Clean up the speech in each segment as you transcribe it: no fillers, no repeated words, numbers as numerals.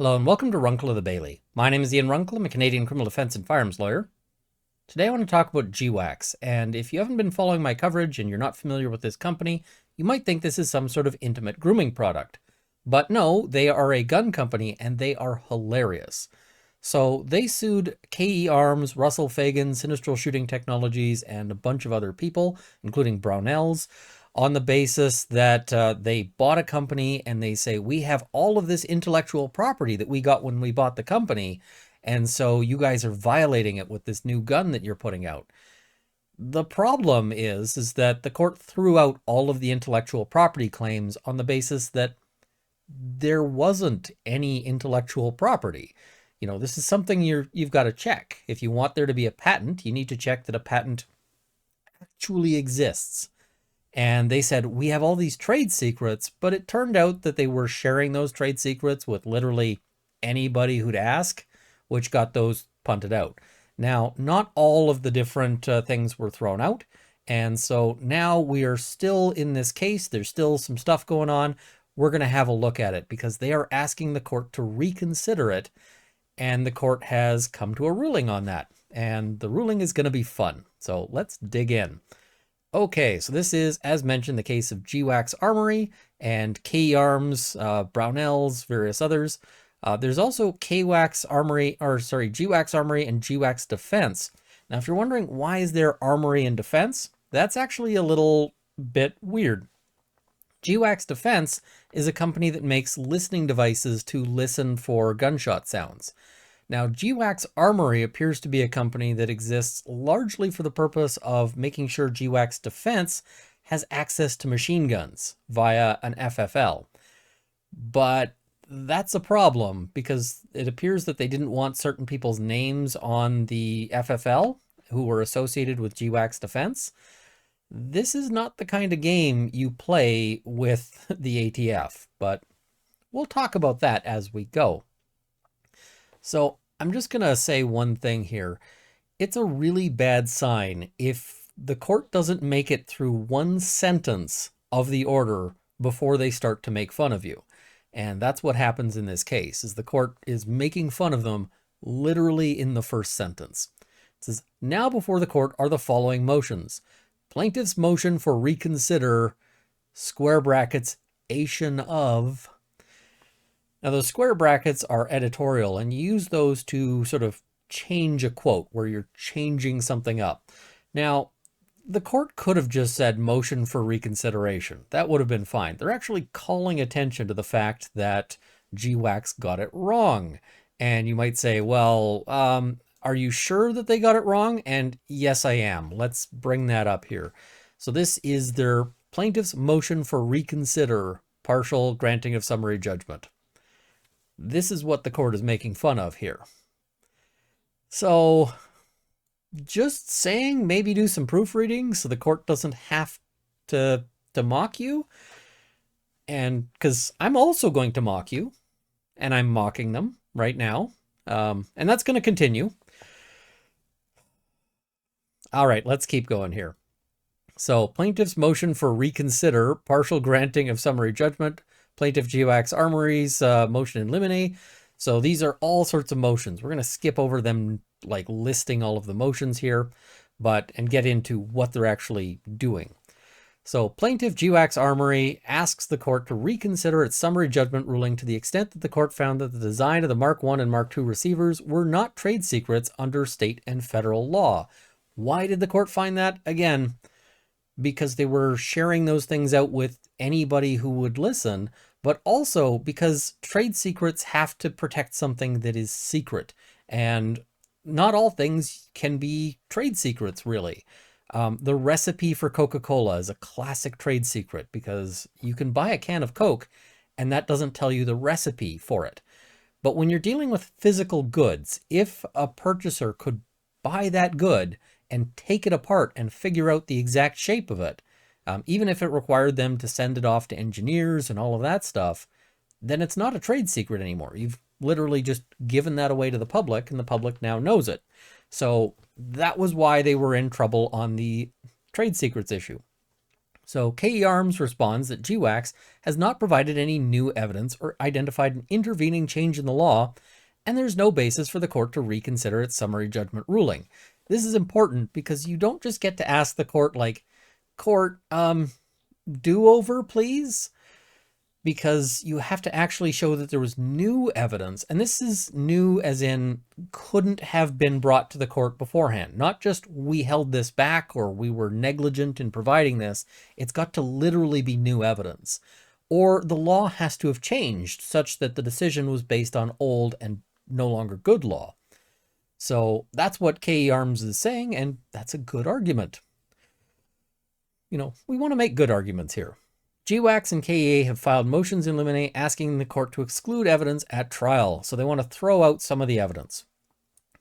Hello and welcome to Runkle of the Bailey. My name is Ian Runkle. I'm a Canadian criminal defense and firearms lawyer. Today I want to talk about GWACS, and if you haven't been following my coverage and you're not familiar with this company, you might think this is some sort of intimate grooming product. But no, they are a gun company and they are hilarious. So they sued KE Arms, Russell Fagan, Sinistral Shooting Technologies, and a bunch of other people, including Brownells, on the basis that they bought a company and they say, we have all of this intellectual property that we got when we bought the company, and so you guys are violating it with this new gun that you're putting out. The problem is that the court threw out all of the intellectual property claims on the basis that there wasn't any intellectual property. You know, this is something you've got to check. If you want there to be a patent, you need to check that a patent actually exists. And they said, we have all these trade secrets, but it turned out that they were sharing those trade secrets with literally anybody who'd ask, which got those punted out. Now, not all of the different things were thrown out. And so now we are still in this case. There's still some stuff going on. We're going to have a look at it because they are asking the court to reconsider it. And the court has come to a ruling on that. And the ruling is going to be fun. So let's dig in. Okay, so this is, as mentioned, the case of GWACS Armory and KE Arms, Brownells, various others. There's also GWACS Armory and GWACS Defense. Now, if you're wondering why is there Armory and Defense, that's actually a little bit weird. GWACS Defense is a company that makes listening devices to listen for gunshot sounds. Now, GWACS Armory appears to be a company that exists largely for the purpose of making sure GWACS Defense has access to machine guns via an FFL. But that's a problem because it appears that they didn't want certain people's names on the FFL who were associated with GWACS Defense. This is not the kind of game you play with the ATF, but we'll talk about that as we go. So I'm just going to say one thing here. It's a really bad sign if the court doesn't make it through one sentence of the order before they start to make fun of you. And that's what happens in this case, is the court is making fun of them literally in the first sentence. It says, now before the court are the following motions. Plaintiff's motion for reconsider, square brackets, ation of. Now, those square brackets are editorial, and you use those to sort of change a quote where you're changing something up. Now, the court could have just said motion for reconsideration. That would have been fine. They're actually calling attention to the fact that GWACS got it wrong. And you might say, well, are you sure that they got it wrong? And yes, I am. Let's bring that up here. So this is their plaintiff's motion for reconsider, partial granting of summary judgment. This is what the court is making fun of here. So just saying, maybe do some proofreading so the court doesn't have to mock you. And because I'm also going to mock you, and I'm mocking them right now. And that's going to continue. All right, let's keep going here. So plaintiff's motion for reconsider, partial granting of summary judgment, Plaintiff GWACS Armory's motion in limine. So these are all sorts of motions. We're going to skip over them, like listing all of the motions here, and get into what they're actually doing. So Plaintiff GWACS Armory asks the court to reconsider its summary judgment ruling to the extent that the court found that the design of the Mark I and Mark II receivers were not trade secrets under state and federal law. Why did the court find that? Again, because they were sharing those things out with anybody who would listen, but also because trade secrets have to protect something that is secret. And not all things can be trade secrets, really. The recipe for Coca-Cola is a classic trade secret because you can buy a can of Coke and that doesn't tell you the recipe for it. But when you're dealing with physical goods, if a purchaser could buy that good and take it apart and figure out the exact shape of it, even if it required them to send it off to engineers and all of that stuff, then it's not a trade secret anymore. You've literally just given that away to the public, and the public now knows it. So that was why they were in trouble on the trade secrets issue. So KE Arms responds that GWACS has not provided any new evidence or identified an intervening change in the law, and there's no basis for the court to reconsider its summary judgment ruling. This is important because you don't just get to ask the court, like, court, do-over, please? Because you have to actually show that there was new evidence, and this is new as in couldn't have been brought to the court beforehand. Not just we held this back or we were negligent in providing this. It's got to literally be new evidence. Or the law has to have changed such that the decision was based on old and no longer good law. So that's what KE Arms is saying, and that's a good argument. You know, we want to make good arguments here. GWACS and KEA have filed motions in limine asking the court to exclude evidence at trial, so they want to throw out some of the evidence.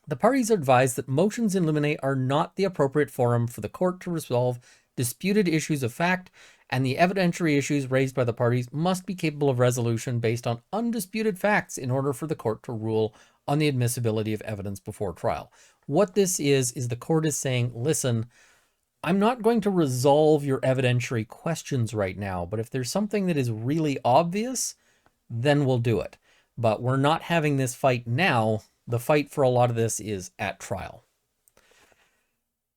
The parties advise that motions in limine are not the appropriate forum for the court to resolve disputed issues of fact, and the evidentiary issues raised by the parties must be capable of resolution based on undisputed facts in order for the court to rule on the admissibility of evidence before trial. What this is the court is saying, listen, I'm not going to resolve your evidentiary questions right now, but if there's something that is really obvious, then we'll do it. But we're not having this fight now. The fight for a lot of this is at trial.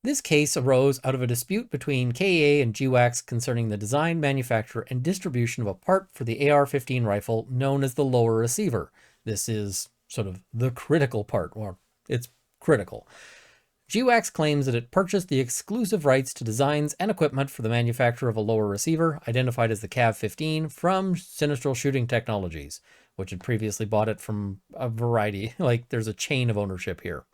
This case arose out of a dispute between KEA and GWACS concerning the design, manufacture, and distribution of a part for the AR-15 rifle known as the lower receiver. This is sort of the critical part, or it's critical. GWACS claims that it purchased the exclusive rights to designs and equipment for the manufacture of a lower receiver, identified as the CAV-15, from Sinistral Shooting Technologies, which had previously bought it from a variety, like there's a chain of ownership here.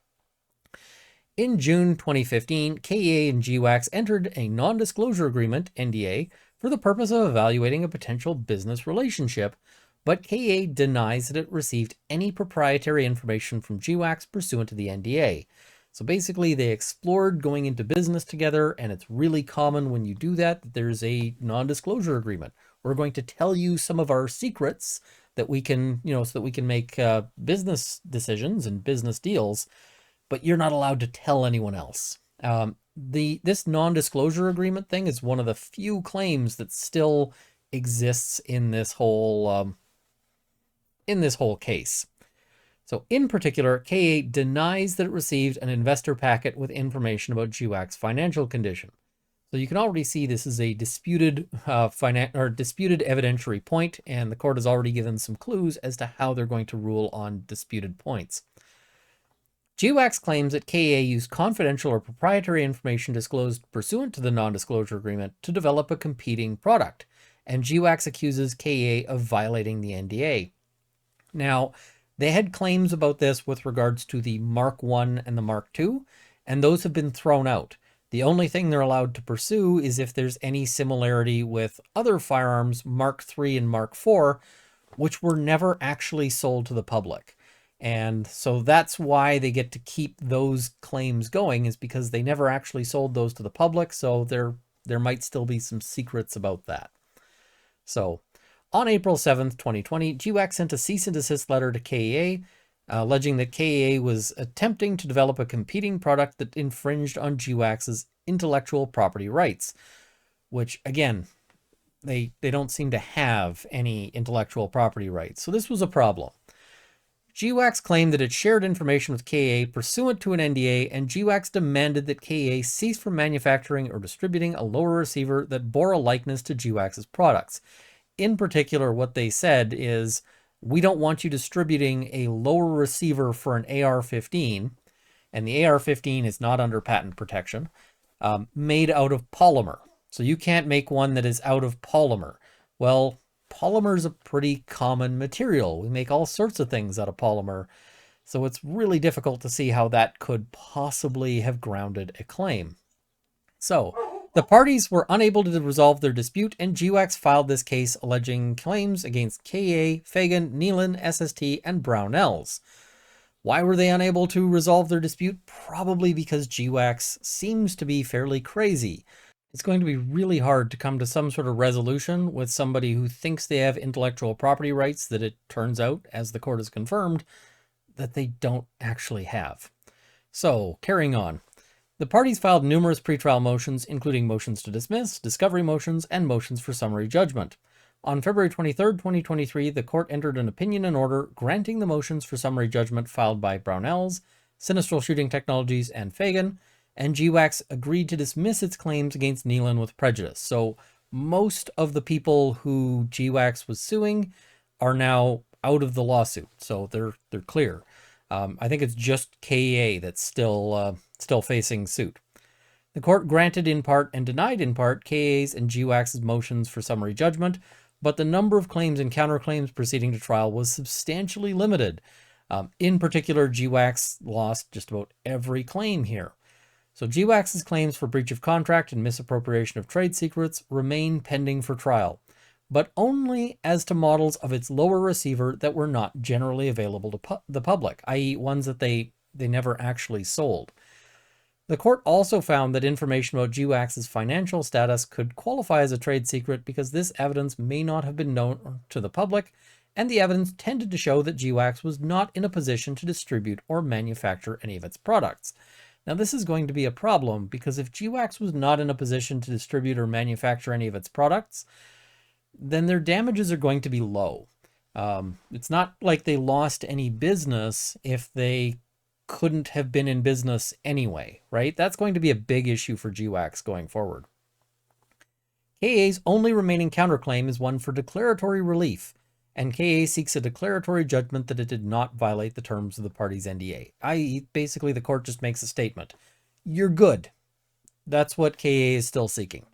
In June 2015, KEA and GWACS entered a non-disclosure agreement, NDA, for the purpose of evaluating a potential business relationship, but KEA denies that it received any proprietary information from GWACS pursuant to the NDA. So basically they explored going into business together, and it's really common when you do that, there's a non-disclosure agreement. We're going to tell you some of our secrets that we can, so that we can make business decisions and business deals, but you're not allowed to tell anyone else. This non-disclosure agreement thing is one of the few claims that still exists in this whole case. So in particular, KEA denies that it received an investor packet with information about GWAC's financial condition. So you can already see this is a disputed evidentiary point, and the court has already given some clues as to how they're going to rule on disputed points. GWACS claims that KEA used confidential or proprietary information disclosed pursuant to the non-disclosure agreement to develop a competing product, and GWACS accuses KEA of violating the NDA. Now, they had claims about this with regards to the Mark I and the Mark II, and those have been thrown out. The only thing they're allowed to pursue is if there's any similarity with other firearms, Mark III and Mark IV, which were never actually sold to the public. And so that's why they get to keep those claims going, is because they never actually sold those to the public, so there might still be some secrets about that. So on April 7th, 2020, GWACS sent a cease and desist letter to KEA, alleging that KEA was attempting to develop a competing product that infringed on GWACS's intellectual property rights, which, again, they don't seem to have any intellectual property rights. So this was a problem. GWACS claimed that it shared information with KEA pursuant to an NDA, and GWACS demanded that KEA cease from manufacturing or distributing a lower receiver that bore a likeness to GWACS's products. In particular, what they said is, we don't want you distributing a lower receiver for an AR-15, and the AR-15 is not under patent protection, made out of polymer. So you can't make one that is out of polymer. Well, polymer is a pretty common material. We make all sorts of things out of polymer. So it's really difficult to see how that could possibly have grounded a claim. So the parties were unable to resolve their dispute, and GWACS filed this case alleging claims against KEA, Fagan, Nealon, SST, and Brownells. Why were they unable to resolve their dispute? Probably because GWACS seems to be fairly crazy. It's going to be really hard to come to some sort of resolution with somebody who thinks they have intellectual property rights that it turns out, as the court has confirmed, that they don't actually have. So, carrying on. The parties filed numerous pretrial motions, including motions to dismiss, discovery motions, and motions for summary judgment. On February 23, 2023, the court entered an opinion and order granting the motions for summary judgment filed by Brownells, Sinistral Shooting Technologies, and Fagan, and GWACS agreed to dismiss its claims against Nealon with prejudice. So most of the people who GWACS was suing are now out of the lawsuit, so they're clear. I think it's just KEA that's still facing suit. The court granted in part and denied in part KEA's and GWACS's motions for summary judgment, but the number of claims and counterclaims proceeding to trial was substantially limited. In particular, GWACS lost just about every claim here. So GWACS's claims for breach of contract and misappropriation of trade secrets remain pending for trial, but only as to models of its lower receiver that were not generally available to the public, i.e. ones that they never actually sold. The court also found that information about GWACS's financial status could qualify as a trade secret because this evidence may not have been known to the public, and the evidence tended to show that GWACS was not in a position to distribute or manufacture any of its products. Now, this is going to be a problem because if GWACS was not in a position to distribute or manufacture any of its products, then their damages are going to be low. It's not like they lost any business if they couldn't have been in business anyway, right? That's going to be a big issue for GWACS going forward. KEA's only remaining counterclaim is one for declaratory relief, and KEA seeks a declaratory judgment that it did not violate the terms of the party's NDA, i.e. basically the court just makes a statement. You're good. That's what KEA is still seeking.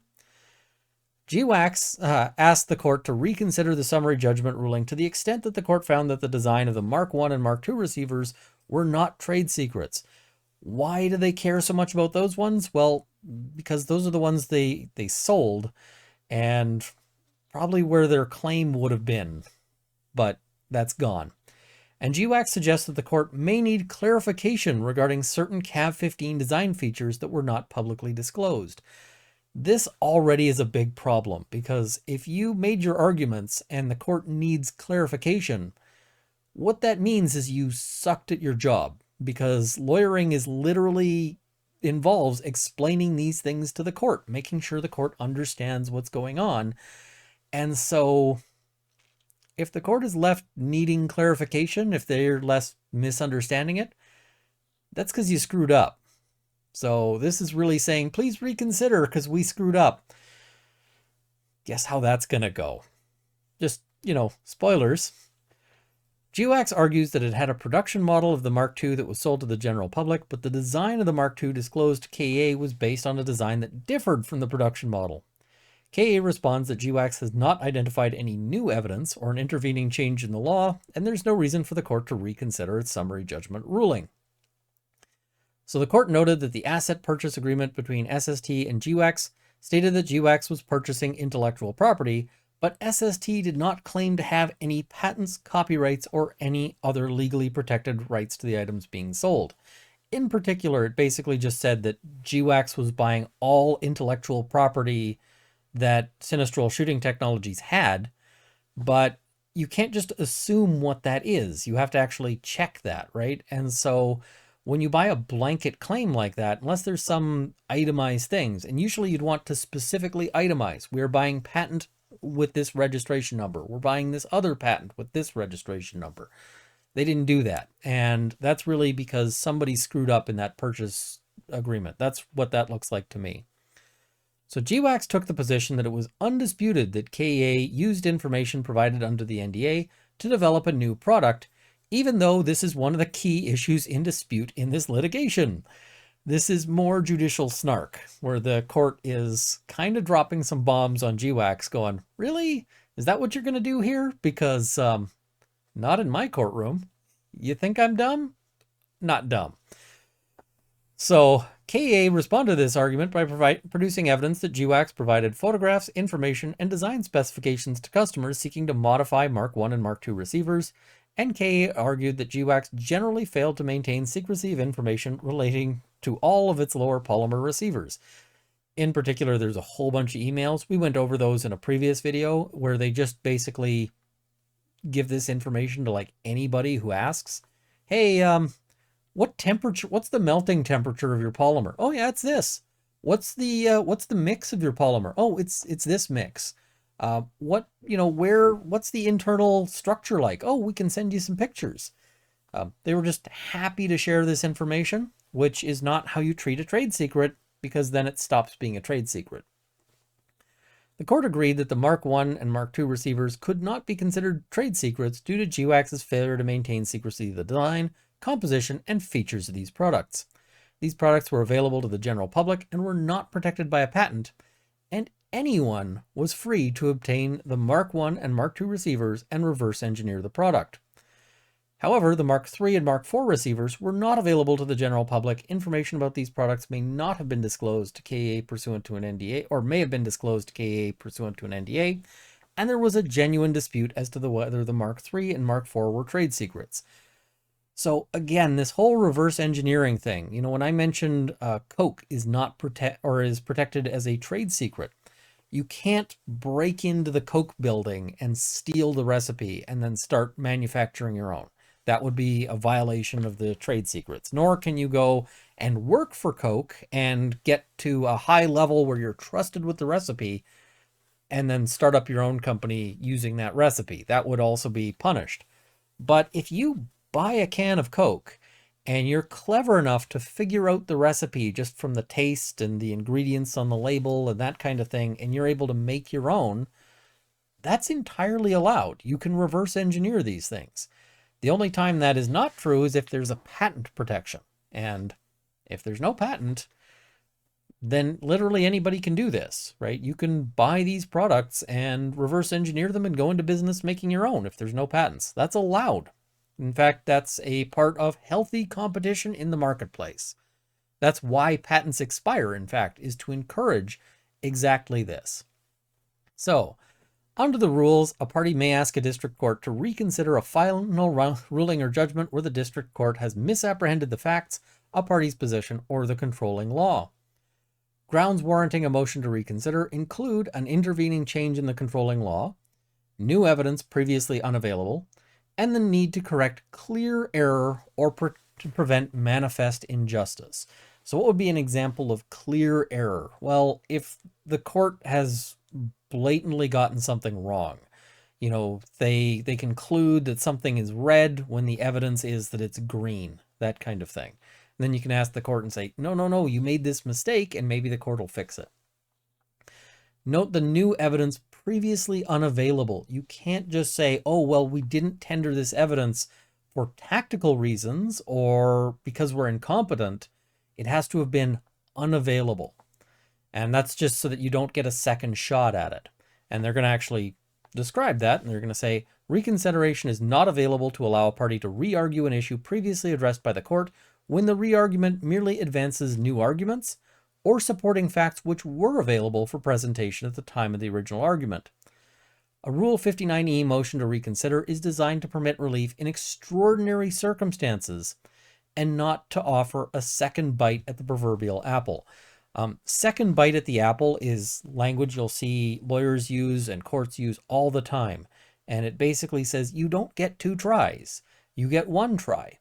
GWACS asked the court to reconsider the summary judgment ruling to the extent that the court found that the design of the Mark I and Mark II receivers were not trade secrets. Why do they care so much about those ones? Well, because those are the ones they sold and probably where their claim would have been, but that's gone. And GWACS suggests that the court may need clarification regarding certain CAV15 design features that were not publicly disclosed. This already is a big problem because if you made your arguments and the court needs clarification, what that means is you sucked at your job, because lawyering is literally involves explaining these things to the court, making sure the court understands what's going on. And so if the court is left needing clarification, if they're less misunderstanding it, that's because you screwed up. So this is really saying, please reconsider because we screwed up. Guess how that's going to go. Just, spoilers. GWACS argues that it had a production model of the Mark II that was sold to the general public, but the design of the Mark II disclosed to KEA was based on a design that differed from the production model. KEA responds that GWACS has not identified any new evidence or an intervening change in the law, and there's no reason for the court to reconsider its summary judgment ruling. So the court noted that the asset purchase agreement between SST and GWACS stated that GWACS was purchasing intellectual property, but SST did not claim to have any patents, copyrights, or any other legally protected rights to the items being sold. In particular, it basically just said that GWACS was buying all intellectual property that Sinistral Shooting Technologies had, but you can't just assume what that is. You have to actually check that, right? And so when you buy a blanket claim like that, unless there's some itemized things, and usually you'd want to specifically itemize, we're buying patent with this registration number. We're buying this other patent with this registration number. They didn't do that. And that's really because somebody screwed up in that purchase agreement. That's what that looks like to me. So GWACS took the position that it was undisputed that KEA used information provided under the NDA to develop a new product, even though this is one of the key issues in dispute in this litigation. This is more judicial snark, where the court is kind of dropping some bombs on GWACS going, really? Is that what you're going to do here? Because not in my courtroom. You think I'm dumb? Not dumb. So KEA responded to this argument by producing evidence that GWACS provided photographs, information, and design specifications to customers seeking to modify Mark I and Mark II receivers, and KEA argued that GWACS generally failed to maintain secrecy of information relating to all of its lower polymer receivers. In particular, there's a whole bunch of emails. We went over those in a previous video where they just basically give this information to like anybody who asks, hey, What temperature, what's the melting temperature of your polymer? Oh yeah, it's this. What's the mix of your polymer? Oh, it's this mix. What's the internal structure like? Oh, we can send you some pictures. They were just happy to share this information, which is not how you treat a trade secret, because then it stops being a trade secret. The court agreed that the Mark I and Mark II receivers could not be considered trade secrets due to GWACS's failure to maintain secrecy of the design, composition, and features of these products. These products were available to the general public and were not protected by a patent, and anyone was free to obtain the Mark I and Mark II receivers and reverse engineer the product. However, the Mark III and Mark IV receivers were not available to the general public. Information about these products may not have been disclosed to KA pursuant to an NDA, or may have been disclosed to KA pursuant to an NDA, and there was a genuine dispute as to whether the Mark III and Mark IV were trade secrets. So again, this whole reverse engineering thing, when I mentioned Coke is protected as a trade secret, you can't break into the Coke building and steal the recipe and then start manufacturing your own. That would be a violation of the trade secrets. Nor can you go and work for Coke and get to a high level where you're trusted with the recipe and then start up your own company using that recipe. That would also be punished. But if you buy a can of Coke and you're clever enough to figure out the recipe just from the taste and the ingredients on the label and that kind of thing, and you're able to make your own, that's entirely allowed. You can reverse engineer these things. The only time that is not true is if there's a patent protection. And if there's no patent, then literally anybody can do this, right? You can buy these products and reverse engineer them and go into business making your own if there's no patents. That's allowed. In fact, that's a part of healthy competition in the marketplace. That's why patents expire, in fact, is to encourage exactly this. So, under the rules, a party may ask a district court to reconsider a final ruling or judgment where the district court has misapprehended the facts, a party's position, or the controlling law. Grounds warranting a motion to reconsider include an intervening change in the controlling law, new evidence previously unavailable, and the need to correct clear error or to prevent manifest injustice. So what would be an example of clear error? Well, if the court has blatantly gotten something wrong, they conclude that something is red when the evidence is that it's green, that kind of thing. And then you can ask the court and say, no, you made this mistake, and maybe the court will fix it. Note the new evidence previously unavailable. You can't just say, oh, well, we didn't tender this evidence for tactical reasons or because we're incompetent. It has to have been unavailable. And that's just so that you don't get a second shot at it. And they're going to actually describe that, and they're going to say, reconsideration is not available to allow a party to re-argue an issue previously addressed by the court when the re-argument merely advances new arguments or supporting facts which were available for presentation at the time of the original argument. A Rule 59E motion to reconsider is designed to permit relief in extraordinary circumstances and not to offer a second bite at the proverbial apple. Second bite at the apple is language you'll see lawyers use and courts use all the time. And it basically says you don't get two tries, you get one try.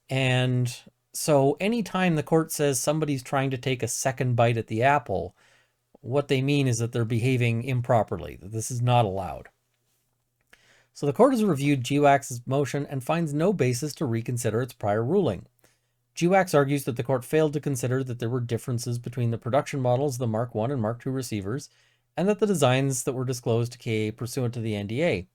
And so anytime the court says somebody's trying to take a second bite at the apple, what they mean is that they're behaving improperly, that this is not allowed. So the court has reviewed GWACS's motion and finds no basis to reconsider its prior ruling. GWACS argues that the court failed to consider that there were differences between the production models of the Mark I and Mark II receivers, and that the designs that were disclosed to KA pursuant to the NDA.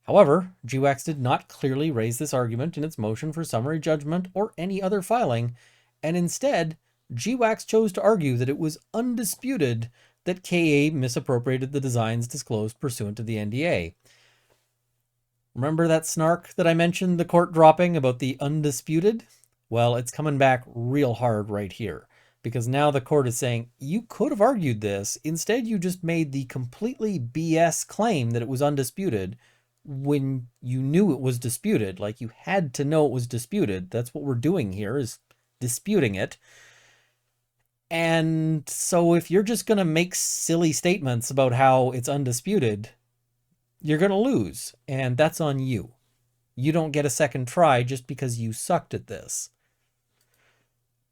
However, GWACS did not clearly raise this argument in its motion for summary judgment or any other filing, and instead, GWACS chose to argue that it was undisputed that KA misappropriated the designs disclosed pursuant to the NDA. Remember that snark that I mentioned the court dropping about the undisputed? Well, it's coming back real hard right here, because now the court is saying, you could have argued this, instead you just made the completely BS claim that it was undisputed when you knew it was disputed. Like, you had to know it was disputed. That's what we're doing here, is disputing it. And so if you're just going to make silly statements about how it's undisputed, you're going to lose, and that's on you. You don't get a second try just because you sucked at this.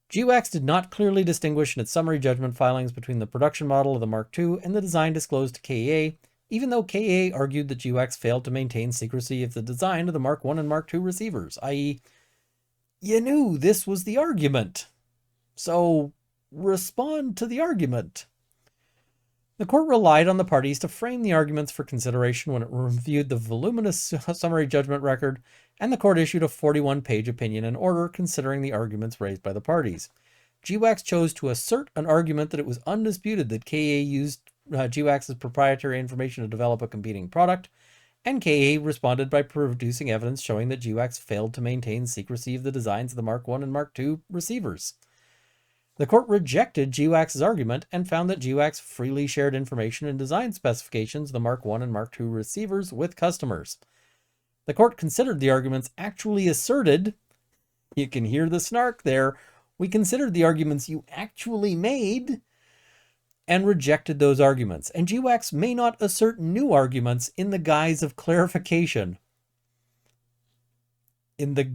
GWACS did not clearly distinguish in its summary judgment filings between the production model of the Mark II and the design disclosed to KA, even though KA argued that GWACS failed to maintain secrecy of the design of the Mark I and Mark II receivers, i.e., you knew this was the argument, so respond to the argument. The court relied on the parties to frame the arguments for consideration when it reviewed the voluminous summary judgment record, and the court issued a 41-page opinion and order considering the arguments raised by the parties. GWACS chose to assert an argument that it was undisputed that KA used GWACS's proprietary information to develop a competing product, and KA responded by producing evidence showing that GWACS failed to maintain secrecy of the designs of the Mark I and Mark II receivers. The court rejected GWACS's argument and found that GWACS freely shared information and design specifications of the Mark I and Mark II receivers with customers. The court considered the arguments actually asserted. You can hear the snark there. We considered the arguments you actually made and rejected those arguments. And GWACS may not assert new arguments in the guise of clarification. The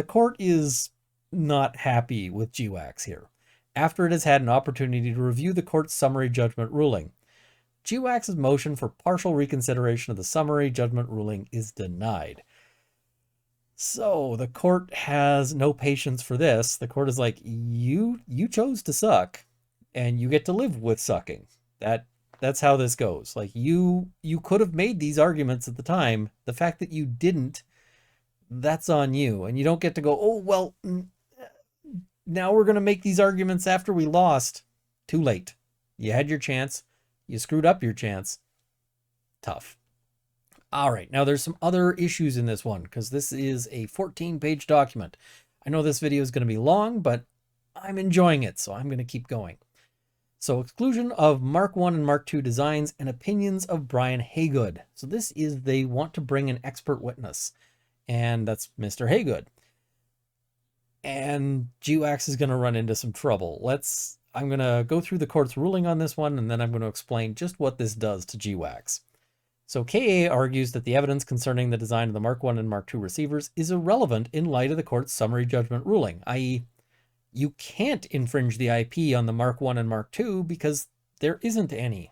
court is not happy with GWACS here, after it has had an opportunity to review the court's summary judgment ruling. GWACS's motion for partial reconsideration of the summary judgment ruling is denied. So the court has no patience for this. The court is like, you chose to suck, and you get to live with sucking. That's how this goes. Like, you could have made these arguments at the time. The fact that you didn't, that's on you. And you don't get to go, oh, well, now we're going to make these arguments after we lost. Too late. You had your chance. You screwed up your chance. Tough. All right, now there's some other issues in this one because this is a 14-page document. I know this video is going to be long, but I'm enjoying it, so I'm going to keep going. So, exclusion of Mark I and Mark II designs and opinions of Brian Haygood. So this is, they want to bring an expert witness, and that's Mr. Haygood. And GWACS is going to run into some trouble. I'm going to go through the court's ruling on this one, and then I'm going to explain just what this does to GWACS. So KA argues that the evidence concerning the design of the Mark I and Mark II receivers is irrelevant in light of the court's summary judgment ruling, i.e., you can't infringe the IP on the Mark I and Mark II because there isn't any.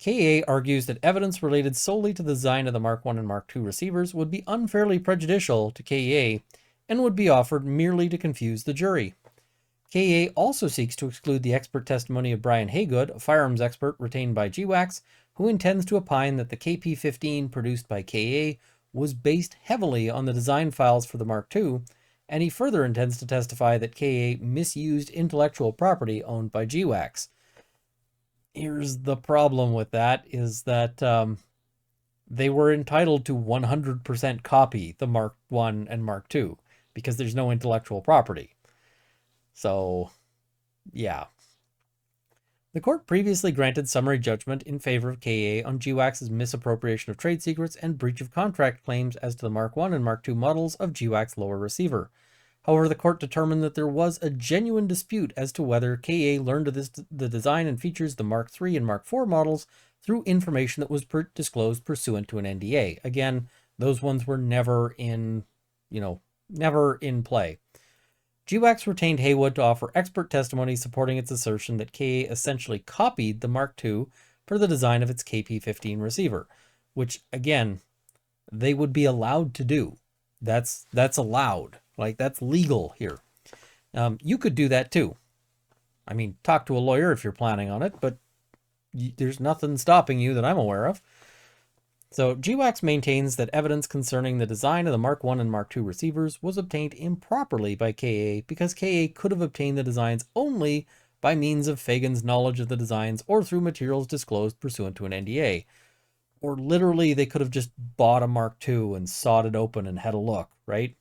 KA argues that evidence related solely to the design of the Mark I and Mark II receivers would be unfairly prejudicial to KA and would be offered merely to confuse the jury. KA also seeks to exclude the expert testimony of Brian Haygood, a firearms expert retained by GWACS, who intends to opine that the KP-15 produced by KA was based heavily on the design files for the Mark II, and he further intends to testify that KA misused intellectual property owned by GWACS. Here's the problem with that, is that they were entitled to 100% copy the Mark I and Mark II, because there's no intellectual property. So, yeah. The court previously granted summary judgment in favor of KA on GWACS's misappropriation of trade secrets and breach of contract claims as to the Mark I and Mark II models of GWACS lower receiver. However, the court determined that there was a genuine dispute as to whether KA learned of the design and features of the Mark III and Mark IV models through information that was disclosed pursuant to an NDA. Again, those ones were never in play. GWACS retained Haywood to offer expert testimony supporting its assertion that KA essentially copied the Mark II for the design of its KP-15 receiver, which, again, they would be allowed to do. That's allowed. Like, that's legal here. You could do that too. I mean, talk to a lawyer if you're planning on it, but there's nothing stopping you that I'm aware of. So GWACS maintains that evidence concerning the design of the Mark I and Mark II receivers was obtained improperly by KA because KA could have obtained the designs only by means of Fagan's knowledge of the designs or through materials disclosed pursuant to an NDA. Or literally, they could have just bought a Mark II and sawed it open and had a look, right?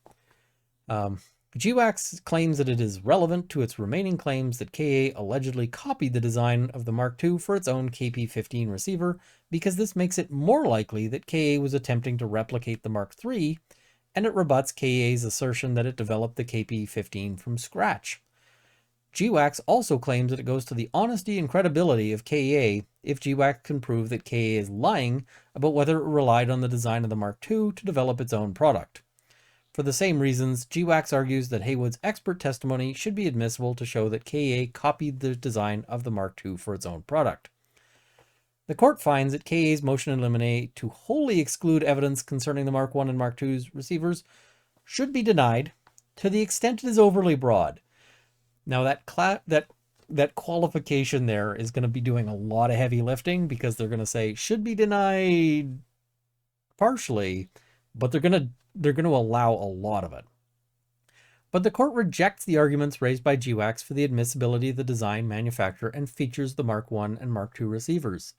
GWACS claims that it is relevant to its remaining claims that KA allegedly copied the design of the Mark II for its own KP-15 receiver because this makes it more likely that KA was attempting to replicate the Mark III, and it rebuts KA's assertion that it developed the KP-15 from scratch. GWACS also claims that it goes to the honesty and credibility of KA if GWACS can prove that KA is lying about whether it relied on the design of the Mark II to develop its own product. For the same reasons, GWACS argues that Haywood's expert testimony should be admissible to show that KA copied the design of the Mark II for its own product. The court finds that KA's motion in limine to wholly exclude evidence concerning the Mark I and Mark II's receivers should be denied to the extent it is overly broad. Now that qualification there is going to be doing a lot of heavy lifting, because they're going to say should be denied partially, but they're going to allow a lot of it. But the court rejects the arguments raised by GWACS for the admissibility of the design, manufacture, and features of the Mark I and Mark II receivers.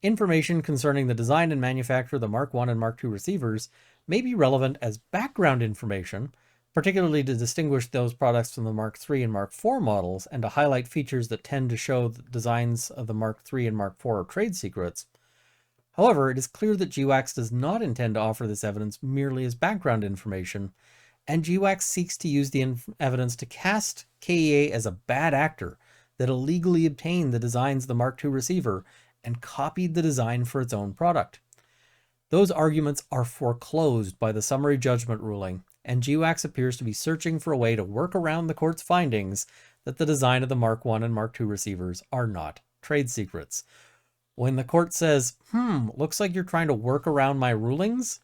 Information concerning the design and manufacture of the Mark I and Mark II receivers may be relevant as background information, particularly to distinguish those products from the Mark III and Mark IV models and to highlight features that tend to show that designs of the Mark III and Mark IV are trade secrets. However, it is clear that GWACS does not intend to offer this evidence merely as background information, and GWACS seeks to use the evidence to cast KEA as a bad actor that illegally obtained the designs of the Mark II receiver and copied the design for its own product. Those arguments are foreclosed by the summary judgment ruling, and GWACS appears to be searching for a way to work around the court's findings that the design of the Mark I and Mark II receivers are not trade secrets. When the court says, looks like you're trying to work around my rulings,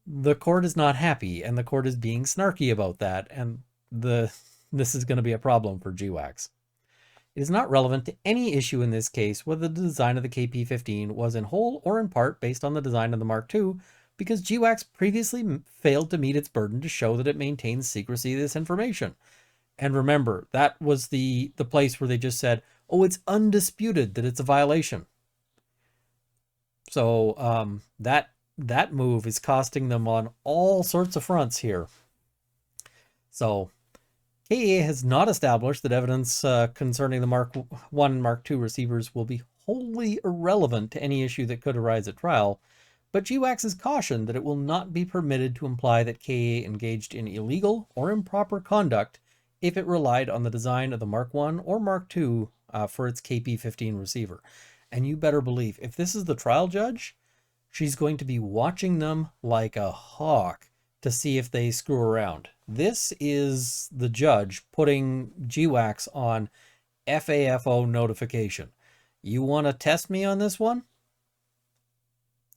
the court is not happy, and the court is being snarky about that, and this is going to be a problem for GWACS. It is not relevant to any issue in this case whether the design of the KP15 was in whole or in part based on the design of the Mark II, because GWACS previously failed to meet its burden to show that it maintains secrecy of this information. And remember, that was the place where they just said, oh, it's undisputed that it's a violation. So that move is costing them on all sorts of fronts here. So KEA has not established that evidence concerning the Mark I and Mark II receivers will be wholly irrelevant to any issue that could arise at trial, but GWACS has cautioned that it will not be permitted to imply that KEA engaged in illegal or improper conduct if it relied on the design of the Mark I or Mark II for its KP15 receiver. And you better believe, if this is the trial judge, she's going to be watching them like a hawk to see if they screw around. This is the judge putting GWACS on FAFO notification. You want to test me on this one?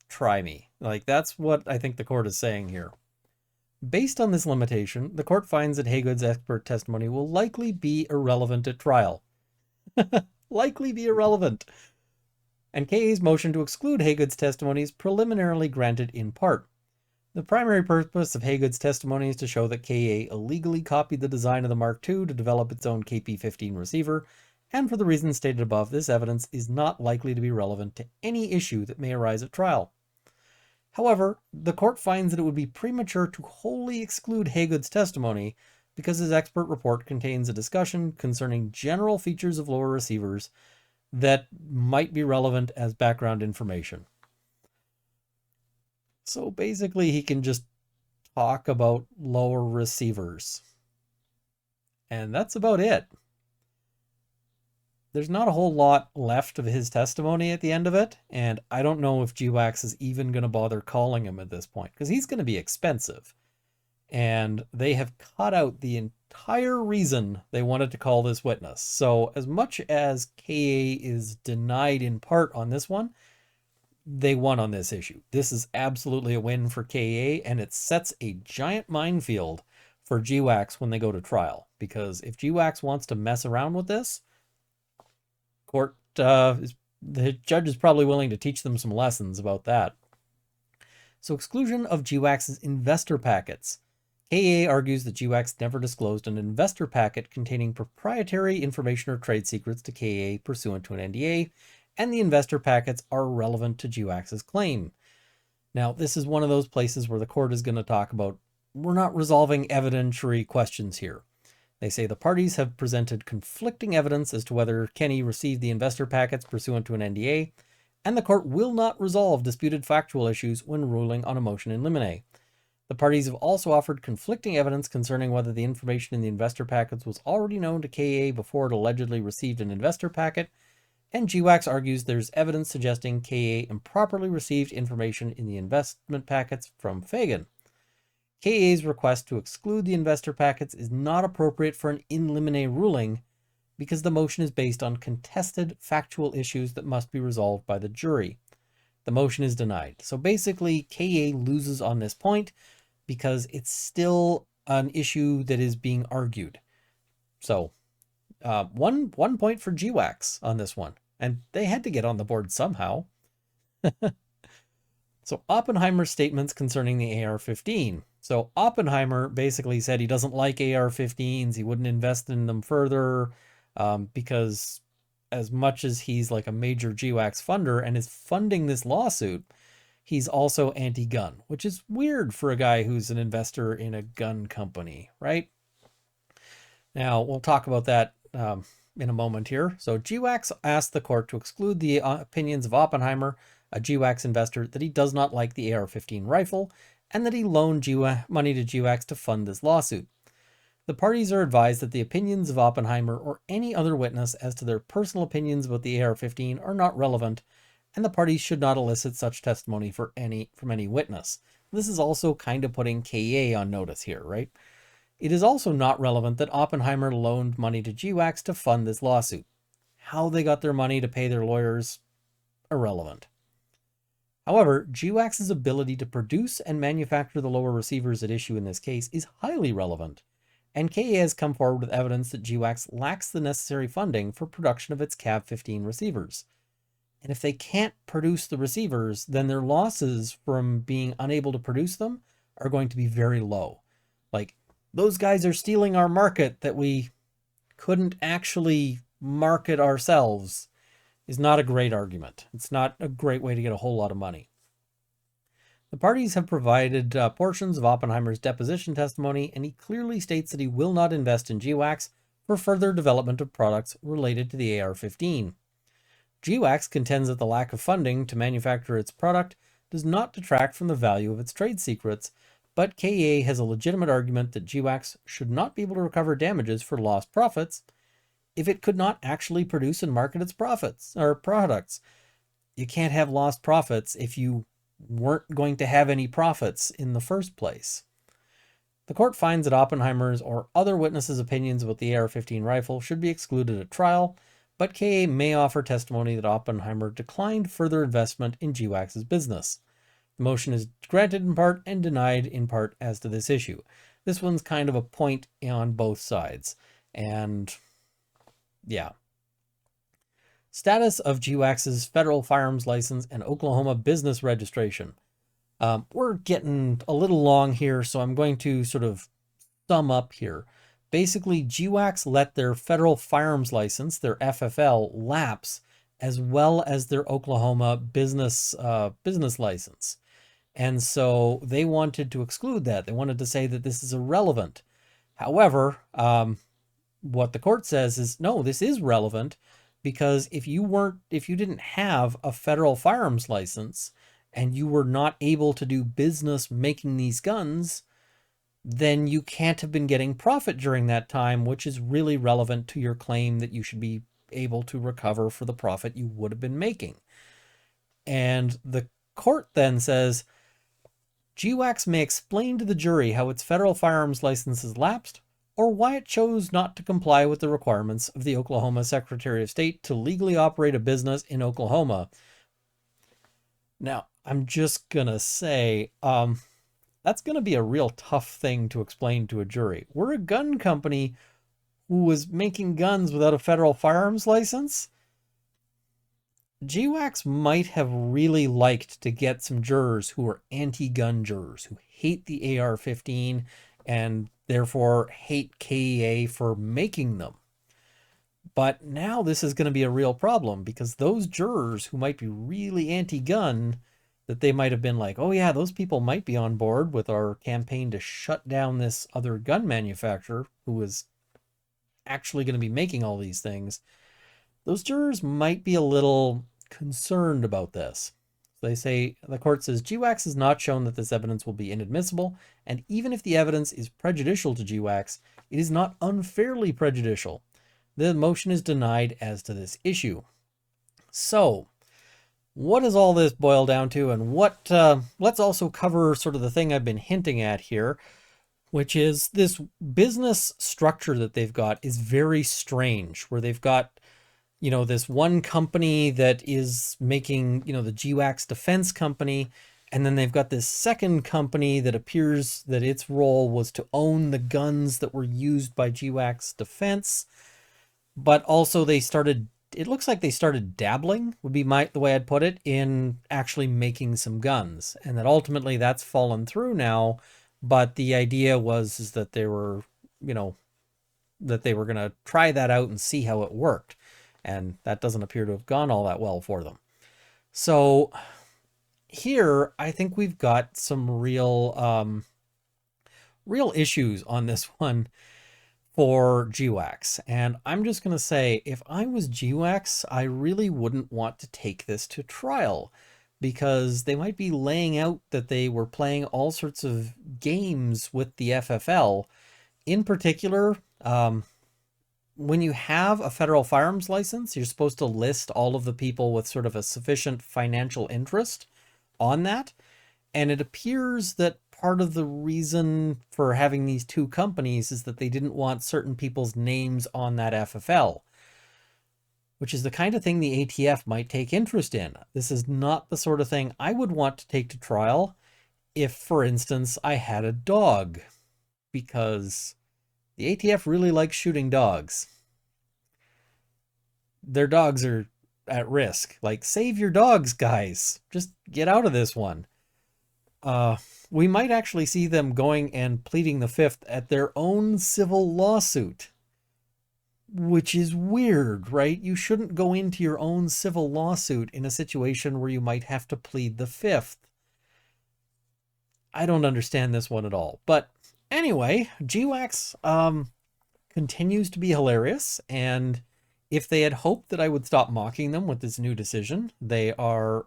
Try me. Like, that's what I think the court is saying here. Based on this limitation, the court finds that Haygood's expert testimony will likely be irrelevant at trial. Likely be irrelevant. And KA's motion to exclude Haygood's testimony is preliminarily granted in part. The primary purpose of Haygood's testimony is to show that KA illegally copied the design of the Mark II to develop its own KP15 receiver, and for the reasons stated above, this evidence is not likely to be relevant to any issue that may arise at trial. However, the court finds that it would be premature to wholly exclude Haygood's testimony because his expert report contains a discussion concerning general features of lower receivers that might be relevant as background information. So basically, he can just talk about lower receivers. And that's about it. There's not a whole lot left of his testimony at the end of it, and I don't know if GWACS is even going to bother calling him at this point, because he's going to be expensive. And they have cut out the entire reason they wanted to call this witness. So as much as KA is denied in part on this one, they won on this issue. This is absolutely a win for KA, and it sets a giant minefield for GWACS when they go to trial. Because if GWACS wants to mess around with this, the judge is probably willing to teach them some lessons about that. So exclusion of GWACS's investor packets. KA argues that GWACS never disclosed an investor packet containing proprietary information or trade secrets to KA pursuant to an NDA, and the investor packets are relevant to GWACS's claim. Now, this is one of those places where the court is going to talk about, we're not resolving evidentiary questions here. They say the parties have presented conflicting evidence as to whether Kenny received the investor packets pursuant to an NDA, and the court will not resolve disputed factual issues when ruling on a motion in limine. The parties have also offered conflicting evidence concerning whether the information in the investor packets was already known to KA before it allegedly received an investor packet, and GWACS argues there's evidence suggesting KA improperly received information in the investment packets from Fagan. KA's request to exclude the investor packets is not appropriate for an in limine ruling because the motion is based on contested factual issues that must be resolved by the jury. The motion is denied. So basically, KA loses on this point because it's still an issue that is being argued. So one point for GWACS on this one, and they had to get on the board somehow. So Oppenheimer's statements concerning the AR-15. So Oppenheimer basically said he doesn't like AR-15s. He wouldn't invest in them further because as much as he's like a major GWACS funder and is funding this lawsuit, he's also anti-gun, which is weird for a guy who's an investor in a gun company, right? Now, we'll talk about that in a moment here. So GWACS asked the court to exclude the opinions of Oppenheimer, a GWACS investor, that he does not like the AR-15 rifle and that he loaned money to GWACS to fund this lawsuit. The parties are advised that the opinions of Oppenheimer or any other witness as to their personal opinions about the AR-15 are not relevant, and the parties should not elicit such testimony from any witness. This is also kind of putting KA on notice here, right? It is also not relevant that Oppenheimer loaned money to GWACS to fund this lawsuit. How they got their money to pay their lawyers, irrelevant. However, GWACS's ability to produce and manufacture the lower receivers at issue in this case is highly relevant, and KA has come forward with evidence that GWACS lacks the necessary funding for production of its CAV-15 receivers. And if they can't produce the receivers, then their losses from being unable to produce them are going to be very low. Like, those guys are stealing our market that we couldn't actually market ourselves is not a great argument. It's not a great way to get a whole lot of money. The parties have provided portions of Oppenheimer's deposition testimony, and he clearly states that he will not invest in GWACS for further development of products related to the AR-15. GWACS contends that the lack of funding to manufacture its product does not detract from the value of its trade secrets, but KA has a legitimate argument that GWACS should not be able to recover damages for lost profits if it could not actually produce and market its products. You can't have lost profits if you weren't going to have any profits in the first place. The court finds that Oppenheimer's or other witnesses' opinions about the AR-15 rifle should be excluded at trial, but KA may offer testimony that Oppenheimer declined further investment in GWACS's business. The motion is granted in part and denied in part as to this issue. This one's kind of a point on both sides. And yeah. Status of GWACS's federal firearms license and Oklahoma business registration. We're getting a little long here, so I'm going to sort of sum up here. Basically, GWACS let their federal firearms license, their FFL, lapse, as well as their Oklahoma business license. And so they wanted to exclude that. They wanted to say that this is irrelevant. However, what the court says is, no, this is relevant, because if you didn't have a federal firearms license and you were not able to do business making these guns, then you can't have been getting profit during that time, which is really relevant to your claim that you should be able to recover for the profit you would have been making. And the court then says, GWACS may explain to the jury how its federal firearms license is lapsed, or why it chose not to comply with the requirements of the Oklahoma Secretary of State to legally operate a business in Oklahoma. Now, I'm just going to say, that's going to be a real tough thing to explain to a jury. We're a gun company who was making guns without a federal firearms license. GWACS might have really liked to get some jurors who are anti-gun jurors, who hate the AR-15 and therefore hate KEA for making them. But now this is going to be a real problem, because those jurors who might be really anti-gun, that they might have been like, oh yeah, those people might be on board with our campaign to shut down this other gun manufacturer who is actually going to be making all these things. Those jurors might be a little concerned about this. They say, the court says, GWACS has not shown that this evidence will be inadmissible, and even if the evidence is prejudicial to GWACS, it is not unfairly prejudicial. The motion is denied as to this issue. So, what does all this boil down to, and what, let's also cover sort of the thing I've been hinting at here. which is this business structure that they've got is very strange, where they've got, you know, this one company that is making, you know, the GWACS defense company, and then they've got this second company that appears that its role was to own the guns that were used by GWACS defense, but also they started, it looks like they started dabbling, would be the way I'd put it, in actually making some guns, and that ultimately that's fallen through now. But the idea was is that they were, you know, that they were going to try that out and see how it worked. And that doesn't appear to have gone all that well for them. So here, I think we've got some real issues on this one for GWACS. And I'm just going to say, if I was GWACS, I really wouldn't want to take this to trial, because they might be laying out that they were playing all sorts of games with the FFL. In particular, when you have a federal firearms license, you're supposed to list all of the people with sort of a sufficient financial interest on that. And it appears that part of the reason for having these two companies is that they didn't want certain people's names on that FFL, which is the kind of thing the ATF might take interest in. This is not the sort of thing I would want to take to trial if, for instance, I had a dog, because the ATF really likes shooting dogs. Their dogs are at risk. Like, save your dogs, guys. Just get out of this one. We might actually see them going and pleading the fifth at their own civil lawsuit, which is weird, right? You shouldn't go into your own civil lawsuit in a situation where you might have to plead the fifth. I don't understand this one at all. But anyway, GWACS continues to be hilarious, and if they had hoped that I would stop mocking them with this new decision, they are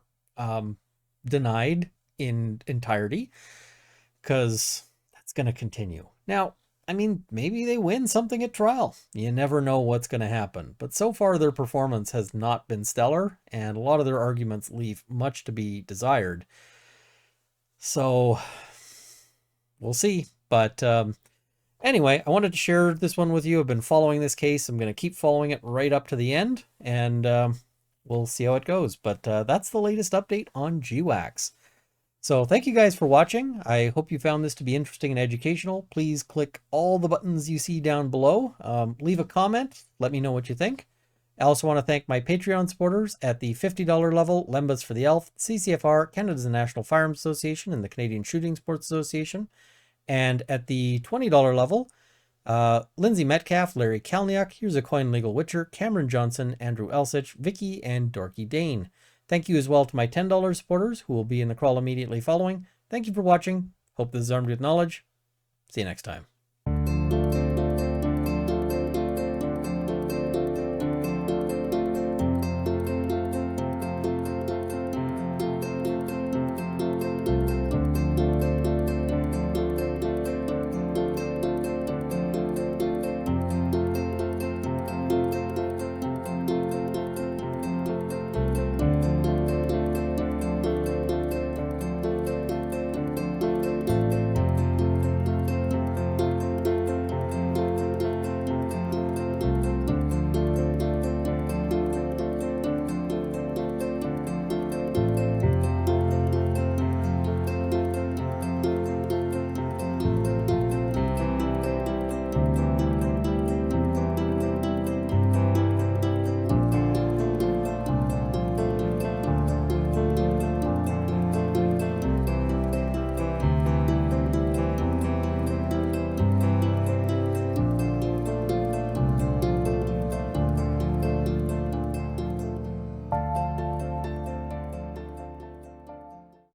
denied in entirety, because that's going to continue. Now, I mean, maybe they win something at trial. You never know what's going to happen. But so far, their performance has not been stellar, and a lot of their arguments leave much to be desired. So, we'll see. But anyway, I wanted to share this one with you. I've been following this case. I'm going to keep following it right up to the end, and we'll see how it goes. But that's the latest update on GWACS. So thank you guys for watching. I hope you found this to be interesting and educational. Please click all the buttons you see down below. Leave a comment. Let me know what you think. I also want to thank my Patreon supporters at the $50 level: Lembas for the Elf, CCFR, Canada's National Firearms Association, and the Canadian Shooting Sports Association. And at the $20 level, Lindsay Metcalf, Larry Kalniak, Here's a Coin Legal Witcher, Cameron Johnson, Andrew Elsich, Vicky, and Dorky Dane. Thank you as well to my $10 supporters, who will be in the crawl immediately following. Thank you for watching. Hope this is armed with knowledge. See you next time.